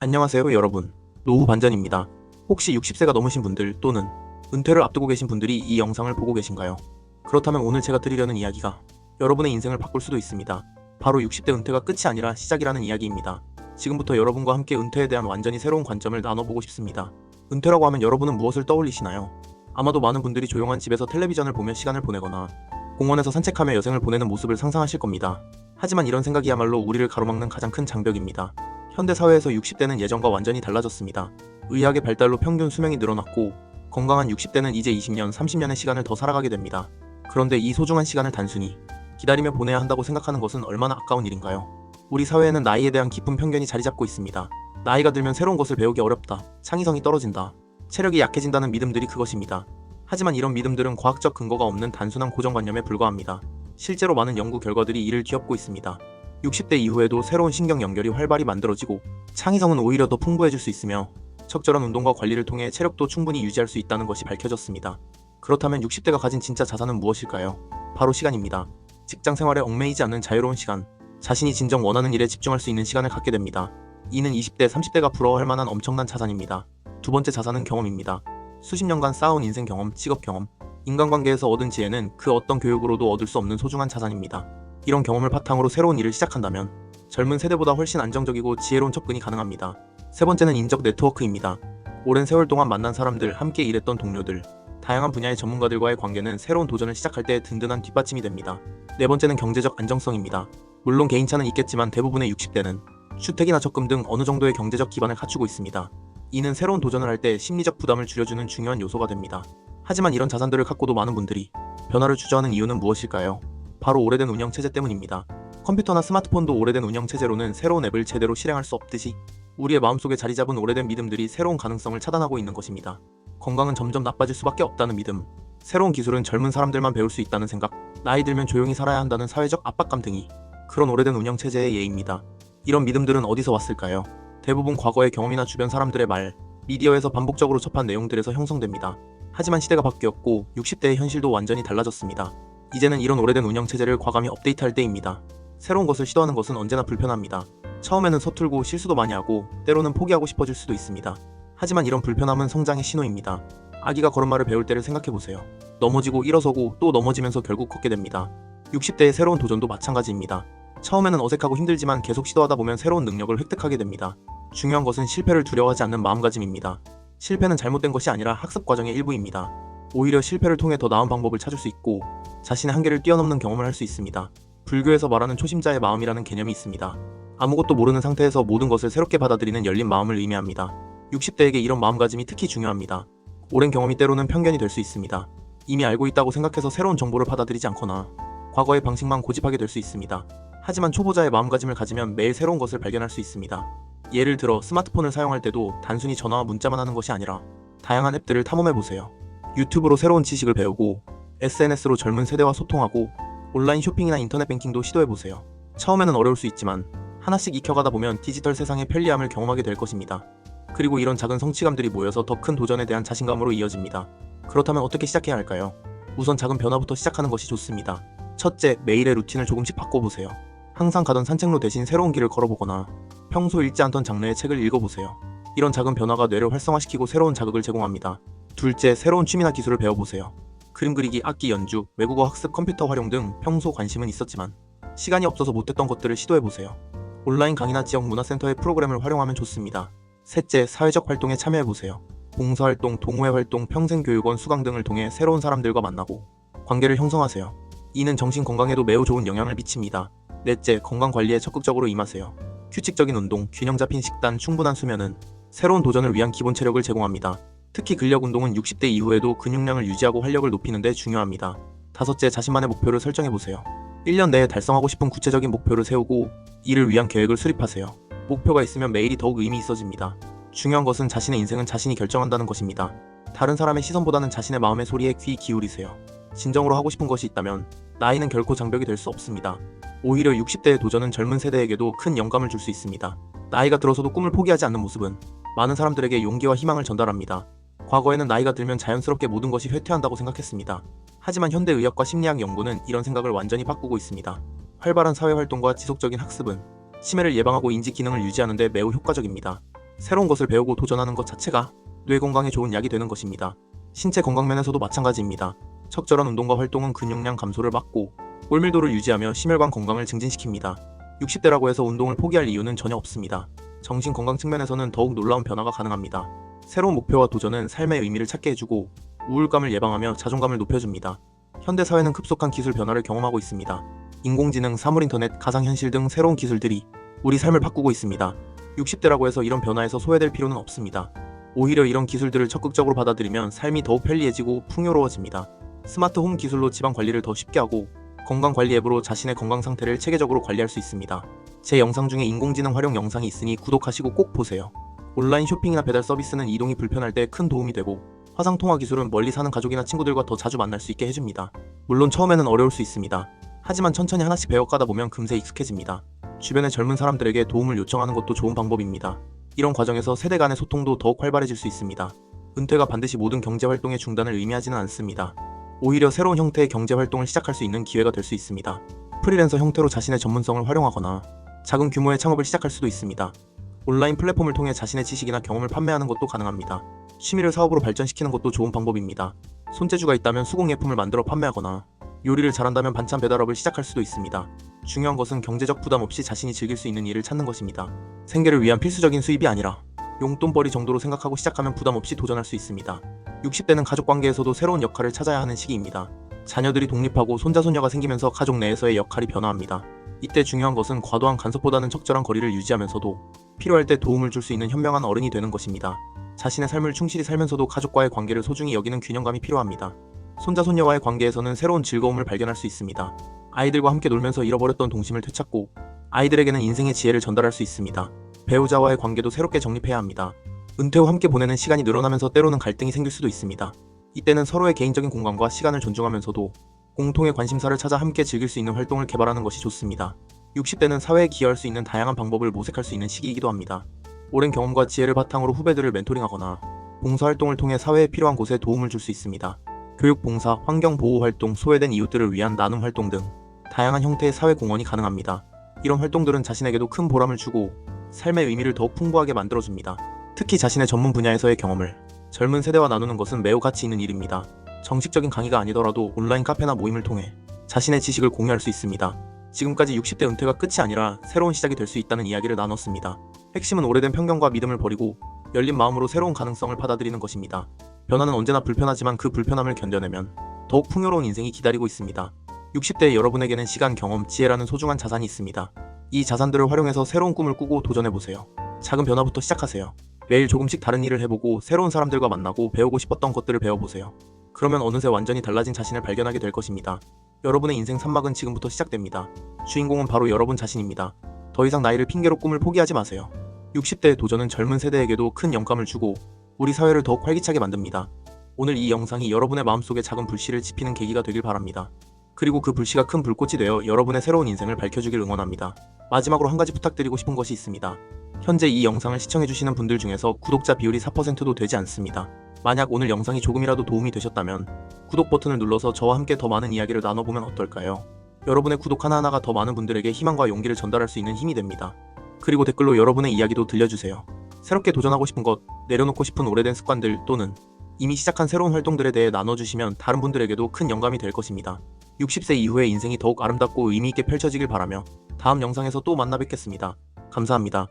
안녕하세요 여러분. 노후 반전입니다. 혹시 60세가 넘으신 분들 또는 은퇴를 앞두고 계신 분들이 이 영상을 보고 계신가요? 그렇다면 오늘 제가 드리려는 이야기가 여러분의 인생을 바꿀 수도 있습니다. 바로 60대 은퇴가 끝이 아니라 시작이라는 이야기입니다. 지금부터 여러분과 함께 은퇴에 대한 완전히 새로운 관점을 나눠보고 싶습니다. 은퇴라고 하면 여러분은 무엇을 떠올리시나요? 아마도 많은 분들이 조용한 집에서 텔레비전을 보며 시간을 보내거나 공원에서 산책하며 여생을 보내는 모습을 상상하실 겁니다. 하지만 이런 생각이야말로 우리를 가로막는 가장 큰 장벽입니다. 현대사회에서 60대는 예전과 완전히 달라졌습니다. 의학의 발달로 평균 수명이 늘어났고 건강한 60대는 이제 20년, 30년의 시간을 더 살아가게 됩니다. 그런데 이 소중한 시간을 단순히 기다리며 보내야 한다고 생각하는 것은 얼마나 아까운 일인가요? 우리 사회에는 나이에 대한 깊은 편견이 자리 잡고 있습니다. 나이가 들면 새로운 것을 배우기 어렵다, 창의성이 떨어진다, 체력이 약해진다는 믿음들이 그것입니다. 하지만 이런 믿음들은 과학적 근거가 없는 단순한 고정관념에 불과합니다. 실제로 많은 연구 결과들이 이를 뒤엎고 있습니다. 60대 이후에도 새로운 신경 연결이 활발히 만들어지고 창의성은 오히려 더 풍부해질 수 있으며 적절한 운동과 관리를 통해 체력도 충분히 유지할 수 있다는 것이 밝혀졌습니다. 그렇다면 60대가 가진 진짜 자산은 무엇일까요? 바로 시간입니다. 직장 생활에 얽매이지 않는 자유로운 시간, 자신이 진정 원하는 일에 집중할 수 있는 시간을 갖게 됩니다. 이는 20대, 30대가 부러워할 만한 엄청난 자산입니다. 두 번째 자산은 경험입니다. 수십 년간 쌓아온 인생 경험, 직업 경험, 인간관계에서 얻은 지혜는 그 어떤 교육으로도 얻을 수 없는 소중한 자산입니다. 이런 경험을 바탕으로 새로운 일을 시작한다면 젊은 세대보다 훨씬 안정적이고 지혜로운 접근이 가능합니다. 세 번째는 인적 네트워크입니다. 오랜 세월 동안 만난 사람들, 함께 일했던 동료들, 다양한 분야의 전문가들과의 관계는 새로운 도전을 시작할 때 든든한 뒷받침이 됩니다. 네 번째는 경제적 안정성입니다. 물론 개인차는 있겠지만 대부분의 60대는 주택이나 적금 등 어느 정도의 경제적 기반을 갖추고 있습니다. 이는 새로운 도전을 할 때 심리적 부담을 줄여주는 중요한 요소가 됩니다. 하지만 이런 자산들을 갖고도 많은 분들이 변화를 주저하는 이유는 무엇일까요? 바로 오래된 운영체제 때문입니다. 컴퓨터나 스마트폰도 오래된 운영체제로는 새로운 앱을 제대로 실행할 수 없듯이 우리의 마음속에 자리 잡은 오래된 믿음들이 새로운 가능성을 차단하고 있는 것입니다. 건강은 점점 나빠질 수밖에 없다는 믿음, 새로운 기술은 젊은 사람들만 배울 수 있다는 생각, 나이 들면 조용히 살아야 한다는 사회적 압박감 등이 그런 오래된 운영체제의 예입니다. 이런 믿음들은 어디서 왔을까요? 대부분 과거의 경험이나 주변 사람들의 말, 미디어에서 반복적으로 접한 내용들에서 형성됩니다. 하지만 시대가 바뀌었고 60대의 현실도 완전히 달라졌습니다. 이제는 이런 오래된 운영체제를 과감히 업데이트할 때입니다. 새로운 것을 시도하는 것은 언제나 불편합니다. 처음에는 서툴고 실수도 많이 하고 때로는 포기하고 싶어질 수도 있습니다. 하지만 이런 불편함은 성장의 신호입니다. 아기가 걸음마를 배울 때를 생각해보세요. 넘어지고 일어서고 또 넘어지면서 결국 걷게 됩니다. 60대의 새로운 도전도 마찬가지입니다. 처음에는 어색하고 힘들지만 계속 시도하다 보면 새로운 능력을 획득하게 됩니다. 중요한 것은 실패를 두려워하지 않는 마음가짐입니다. 실패는 잘못된 것이 아니라 학습 과정의 일부입니다. 오히려 실패를 통해 더 나은 방법을 찾을 수 있고 자신의 한계를 뛰어넘는 경험을 할 수 있습니다. 불교에서 말하는 초심자의 마음이라는 개념이 있습니다. 아무것도 모르는 상태에서 모든 것을 새롭게 받아들이는 열린 마음을 의미합니다. 60대에게 이런 마음가짐이 특히 중요합니다. 오랜 경험이 때로는 편견이 될 수 있습니다. 이미 알고 있다고 생각해서 새로운 정보를 받아들이지 않거나 과거의 방식만 고집하게 될 수 있습니다. 하지만 초보자의 마음가짐을 가지면 매일 새로운 것을 발견할 수 있습니다. 예를 들어 스마트폰을 사용할 때도 단순히 전화와 문자만 하는 것이 아니라 다양한 앱들을 탐험해보세요. 유튜브로 새로운 지식을 배우고 SNS로 젊은 세대와 소통하고 온라인 쇼핑이나 인터넷 뱅킹도 시도해보세요. 처음에는 어려울 수 있지만 하나씩 익혀가다 보면 디지털 세상의 편리함을 경험하게 될 것입니다. 그리고 이런 작은 성취감들이 모여서 더 큰 도전에 대한 자신감으로 이어집니다. 그렇다면 어떻게 시작해야 할까요? 우선 작은 변화부터 시작하는 것이 좋습니다. 첫째, 매일의 루틴을 조금씩 바꿔보세요. 항상 가던 산책로 대신 새로운 길을 걸어보거나 평소 읽지 않던 장르의 책을 읽어보세요. 이런 작은 변화가 뇌를 활성화시키고 새로운 자극을 제공합니다. 둘째, 새로운 취미나 기술을 배워보세요. 그림 그리기, 악기 연주, 외국어 학습, 컴퓨터 활용 등 평소 관심은 있었지만 시간이 없어서 못했던 것들을 시도해보세요. 온라인 강의나 지역 문화센터의 프로그램을 활용하면 좋습니다. 셋째, 사회적 활동에 참여해보세요. 봉사활동, 동호회 활동, 평생교육원, 수강 등을 통해 새로운 사람들과 만나고 관계를 형성하세요. 이는 정신 건강에도 매우 좋은 영향을 미칩니다. 넷째, 건강관리에 적극적으로 임하세요. 규칙적인 운동, 균형 잡힌 식단, 충분한 수면은 새로운 도전을 위한 기본 체력을 제공합니다. 특히 근력 운동은 60대 이후에도 근육량을 유지하고 활력을 높이는 데 중요합니다. 다섯째, 자신만의 목표를 설정해보세요. 1년 내에 달성하고 싶은 구체적인 목표를 세우고 이를 위한 계획을 수립하세요. 목표가 있으면 매일이 더욱 의미 있어집니다. 중요한 것은 자신의 인생은 자신이 결정한다는 것입니다. 다른 사람의 시선보다는 자신의 마음의 소리에 귀 기울이세요. 진정으로 하고 싶은 것이 있다면 나이는 결코 장벽이 될 수 없습니다. 오히려 60대의 도전은 젊은 세대에게도 큰 영감을 줄 수 있습니다. 나이가 들어서도 꿈을 포기하지 않는 모습은 많은 사람들에게 용기와 희망을 전달합니다. 과거에는 나이가 들면 자연스럽게 모든 것이 쇠퇴한다고 생각했습니다. 하지만 현대의학과 심리학 연구는 이런 생각을 완전히 바꾸고 있습니다. 활발한 사회활동과 지속적인 학습은 치매를 예방하고 인지 기능을 유지하는 데 매우 효과적입니다. 새로운 것을 배우고 도전하는 것 자체가 뇌 건강에 좋은 약이 되는 것입니다. 신체 건강 면에서도 마찬가지입니다. 적절한 운동과 활동은 근육량 감소를 막고 골밀도를 유지하며 심혈관 건강을 증진시킵니다. 60대라고 해서 운동을 포기할 이유는 전혀 없습니다. 정신 건강 측면에서는 더욱 놀라운 변화가 가능합니다. 새로운 목표와 도전은 삶의 의미를 찾게 해주고 우울감을 예방하며 자존감을 높여줍니다. 현대 사회는 급속한 기술 변화를 경험하고 있습니다. 인공지능, 사물인터넷, 가상현실 등 새로운 기술들이 우리 삶을 바꾸고 있습니다. 60대라고 해서 이런 변화에서 소외될 필요는 없습니다. 오히려 이런 기술들을 적극적으로 받아들이면 삶이 더욱 편리해지고 풍요로워집니다. 스마트 홈 기술로 집안 관리를 더 쉽게 하고 건강관리 앱으로 자신의 건강 상태를 체계적으로 관리할 수 있습니다. 제 영상 중에 인공지능 활용 영상이 있으니 구독하시고 꼭 보세요. 온라인 쇼핑이나 배달 서비스는 이동이 불편할 때 큰 도움이 되고 화상통화 기술은 멀리 사는 가족이나 친구들과 더 자주 만날 수 있게 해줍니다. 물론 처음에는 어려울 수 있습니다. 하지만 천천히 하나씩 배워가다 보면 금세 익숙해집니다. 주변의 젊은 사람들에게 도움을 요청하는 것도 좋은 방법입니다. 이런 과정에서 세대 간의 소통도 더욱 활발해질 수 있습니다. 은퇴가 반드시 모든 경제활동의 중단을 의미하지는 않습니다. 오히려 새로운 형태의 경제활동을 시작할 수 있는 기회가 될 수 있습니다. 프리랜서 형태로 자신의 전문성을 활용하거나 작은 규모의 창업을 시작할 수도 있습니다. 온라인 플랫폼을 통해 자신의 지식이나 경험을 판매하는 것도 가능합니다. 취미를 사업으로 발전시키는 것도 좋은 방법입니다. 손재주가 있다면 수공예품을 만들어 판매하거나 요리를 잘한다면 반찬 배달업을 시작할 수도 있습니다. 중요한 것은 경제적 부담 없이 자신이 즐길 수 있는 일을 찾는 것입니다. 생계를 위한 필수적인 수입이 아니라 용돈벌이 정도로 생각하고 시작하면 부담 없이 도전할 수 있습니다. 60대는 가족관계에서도 새로운 역할을 찾아야 하는 시기입니다. 자녀들이 독립하고 손자손녀가 생기면서 가족 내에서의 역할이 변화합니다. 이때 중요한 것은 과도한 간섭보다는 적절한 거리를 유지하면서도 필요할 때 도움을 줄 수 있는 현명한 어른이 되는 것입니다. 자신의 삶을 충실히 살면서도 가족과의 관계를 소중히 여기는 균형감이 필요합니다. 손자손녀와의 관계에서는 새로운 즐거움을 발견할 수 있습니다. 아이들과 함께 놀면서 잃어버렸던 동심을 되찾고 아이들에게는 인생의 지혜를 전달할 수 있습니다. 배우자와의 관계도 새롭게 정립해야 합니다. 은퇴 후 함께 보내는 시간이 늘어나면서 때로는 갈등이 생길 수도 있습니다. 이때는 서로의 개인적인 공간과 시간을 존중하면서도 공통의 관심사를 찾아 함께 즐길 수 있는 활동을 개발하는 것이 좋습니다. 60대는 사회에 기여할 수 있는 다양한 방법을 모색할 수 있는 시기이기도 합니다. 오랜 경험과 지혜를 바탕으로 후배들을 멘토링하거나 봉사활동을 통해 사회에 필요한 곳에 도움을 줄 수 있습니다. 교육, 봉사, 환경보호활동, 소외된 이웃들을 위한 나눔 활동 등 다양한 형태의 사회 공헌이 가능합니다. 이런 활동들은 자신에게도 큰 보람을 주고 삶의 의미를 더욱 풍부하게 만들어줍니다. 특히 자신의 전문 분야에서의 경험을 젊은 세대와 나누는 것은 매우 가치 있는 일입니다. 정식적인 강의가 아니더라도 온라인 카페나 모임을 통해 자신의 지식을 공유할 수 있습니다. 지금까지 60대 은퇴가 끝이 아니라 새로운 시작이 될 수 있다는 이야기를 나눴습니다. 핵심은 오래된 편견과 믿음을 버리고 열린 마음으로 새로운 가능성을 받아들이는 것입니다. 변화는 언제나 불편하지만 그 불편함을 견뎌내면 더욱 풍요로운 인생이 기다리고 있습니다. 60대 여러분에게는 시간, 경험, 지혜라는 소중한 자산이 있습니다. 이 자산들을 활용해서 새로운 꿈을 꾸고 도전해보세요. 작은 변화부터 시작하세요. 매일 조금씩 다른 일을 해보고 새로운 사람들과 만나고 배우고 싶었던 것들을 배워보세요. 그러면 어느새 완전히 달라진 자신을 발견하게 될 것입니다. 여러분의 인생 산막은 지금부터 시작됩니다. 주인공은 바로 여러분 자신입니다. 더 이상 나이를 핑계로 꿈을 포기하지 마세요. 60대의 도전은 젊은 세대에게도 큰 영감을 주고 우리 사회를 더욱 활기차게 만듭니다. 오늘 이 영상이 여러분의 마음속에 작은 불씨를 지피는 계기가 되길 바랍니다. 그리고 그 불씨가 큰 불꽃이 되어 여러분의 새로운 인생을 밝혀주길 응원합니다. 마지막으로 한 가지 부탁드리고 싶은 것이 있습니다. 현재 이 영상을 시청해주시는 분들 중에서 구독자 비율이 4%도 되지 않습니다. 만약 오늘 영상이 조금이라도 도움이 되셨다면 구독 버튼을 눌러서 저와 함께 더 많은 이야기를 나눠보면 어떨까요? 여러분의 구독 하나하나가 더 많은 분들에게 희망과 용기를 전달할 수 있는 힘이 됩니다. 그리고 댓글로 여러분의 이야기도 들려주세요. 새롭게 도전하고 싶은 것, 내려놓고 싶은 오래된 습관들 또는 이미 시작한 새로운 활동들에 대해 나눠주시면 다른 분들에게도 큰 영감이 될 것입니다. 60세 이후의 인생이 더욱 아름답고 의미있게 펼쳐지길 바라며 다음 영상에서 또 만나 뵙겠습니다. 감사합니다.